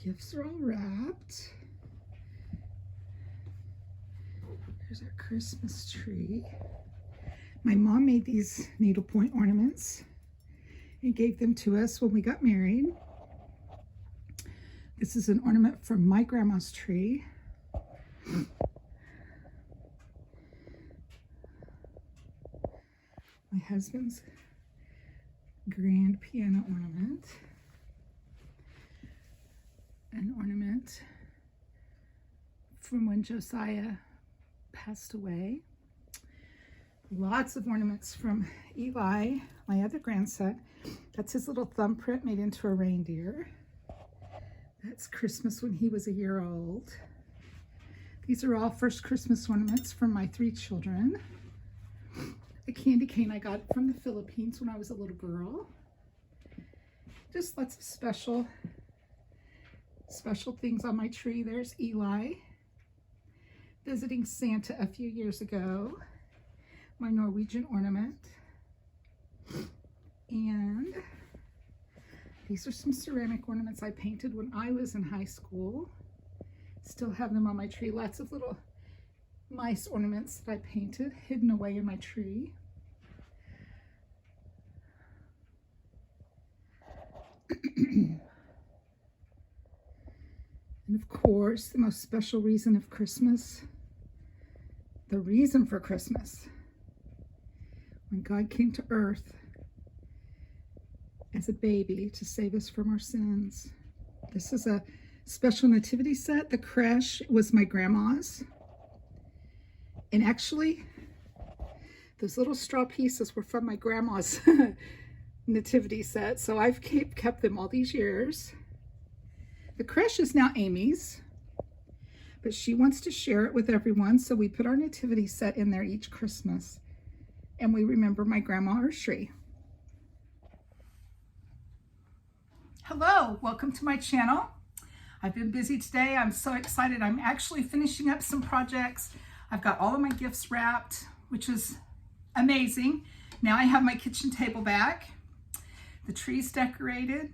Gifts are all wrapped. Here's our Christmas tree. My mom made these needlepoint ornaments and gave them to us when we got married. This is an ornament from my grandma's tree. My husband's grand piano ornament. An ornament from when Josiah passed away. Lots of ornaments from Eli, my other grandson. That's his little thumbprint made into a reindeer. That's Christmas when he was a year old. These are all first Christmas ornaments from my 3 children. A candy cane I got from the Philippines when I was a little girl. Just lots of special things on my tree. There's Eli visiting Santa a few years ago. My Norwegian ornament. And these are some ceramic ornaments I painted when I was in high school. Still have them on my tree. Lots of little mice ornaments that I painted hidden away in my tree. And of course, the most special reason of Christmas, the reason for Christmas, when God came to earth as a baby to save us from our sins. This is a special nativity set. The creche was my grandma's. And actually, those little straw pieces were from my grandma's nativity set. So I've kept them all these years. The creche is now Amy's, but she wants to share it with everyone. So we put our nativity set in there each Christmas. And we remember my grandma Urshri. Hello, welcome to my channel. I've been busy today. I'm so excited. I'm actually finishing up some projects. I've got all of my gifts wrapped, which is amazing. Now I have my kitchen table back. The tree's decorated.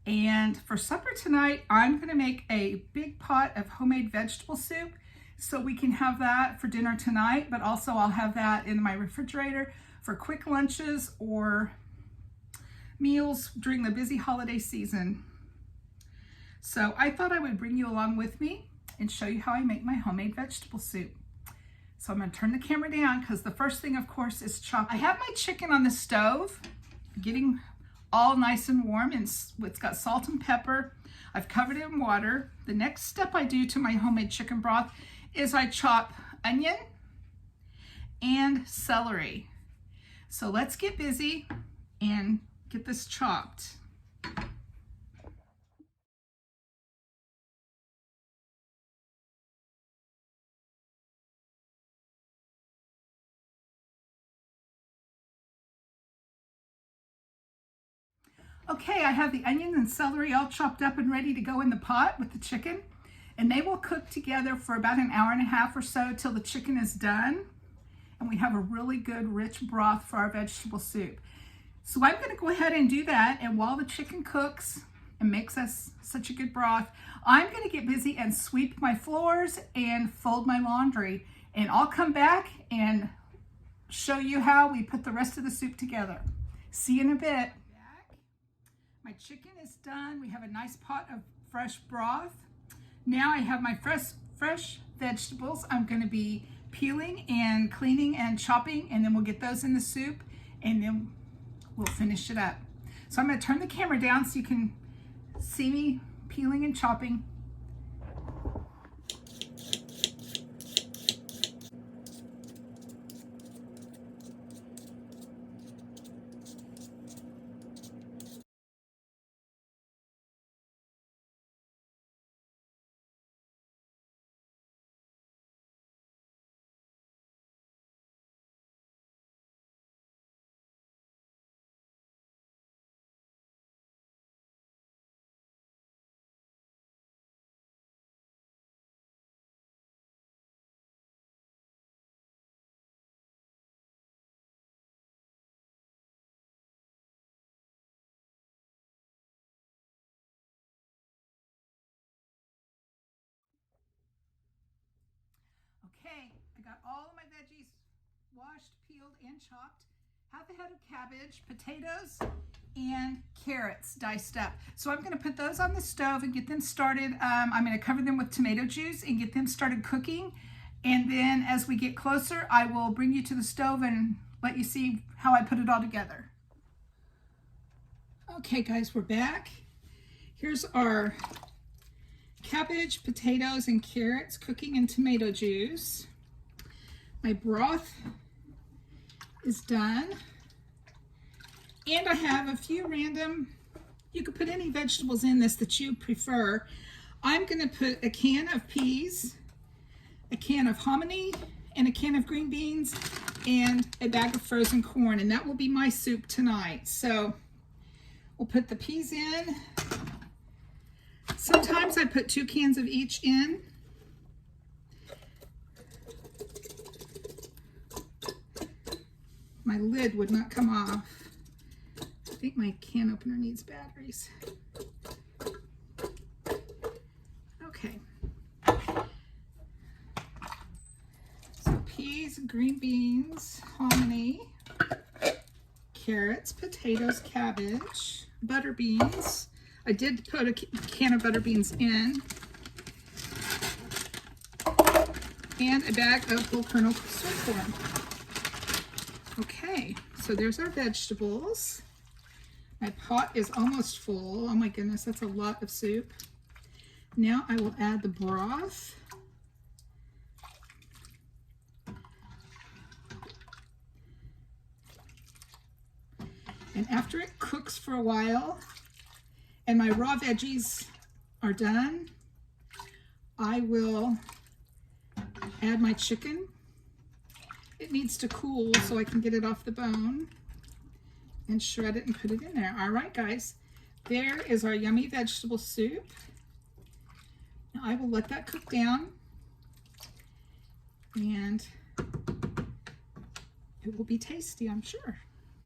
And for supper tonight, I'm gonna make a big pot of homemade vegetable soup so we can have that for dinner tonight, but also I'll have that in my refrigerator for quick lunches or meals during the busy holiday season. So I thought I would bring you along with me and show you how I make my homemade vegetable soup. So I'm gonna turn the camera down because the first thing, of course, is chop. I have my chicken on the stove, getting all nice and warm, and it's got salt and pepper. I've covered it in water. The next step I do to my homemade chicken broth is I chop onion and celery. So let's get busy and get this chopped. Okay, I have the onion and celery all chopped up and ready to go in the pot with the chicken, and they will cook together for about an hour and a half or so till the chicken is done, and we have a really good rich broth for our vegetable soup. So I'm going to go ahead and do that, and while the chicken cooks and makes us such a good broth, I'm going to get busy and sweep my floors and fold my laundry, and I'll come back and show you how we put the rest of the soup together. See you in a bit. My chicken is done. We have a nice pot of fresh broth. Now I have my fresh vegetables. I'm going to be peeling and cleaning and chopping, and then we'll get those in the soup, and then we'll finish it up. So I'm going to turn the camera down so you can see me peeling and chopping. Okay, I got all of my veggies washed, peeled, and chopped. Half a head of cabbage, potatoes, and carrots diced up. So I'm going to put those on the stove and get them started. I'm going to cover them with tomato juice and get them started cooking. And then as we get closer, I will bring you to the stove and let you see how I put it all together. Okay guys, we're back. Here's our cabbage, potatoes, and carrots cooking in tomato juice. My broth is done. And I have a few random, you could put any vegetables in this that you prefer. I'm going to put a can of peas, a can of hominy, and a can of green beans, and a bag of frozen corn, and that will be my soup tonight. So we'll put the peas in. Sometimes I put 2 cans of each in. My lid would not come off. I think my can opener needs batteries. Okay. So peas, green beans, hominy, carrots, potatoes, cabbage, butter beans. I did put a can of butter beans in. And a bag of whole kernel sweet corn. Okay, so there's our vegetables. My pot is almost full. Oh my goodness, that's a lot of soup. Now I will add the broth. And after it cooks for a while, and my raw veggies are done, I will add my chicken. It needs to cool so I can get it off the bone and shred it and put it in there. All right, guys, there is our yummy vegetable soup. Now I will let that cook down, and it will be tasty, I'm sure.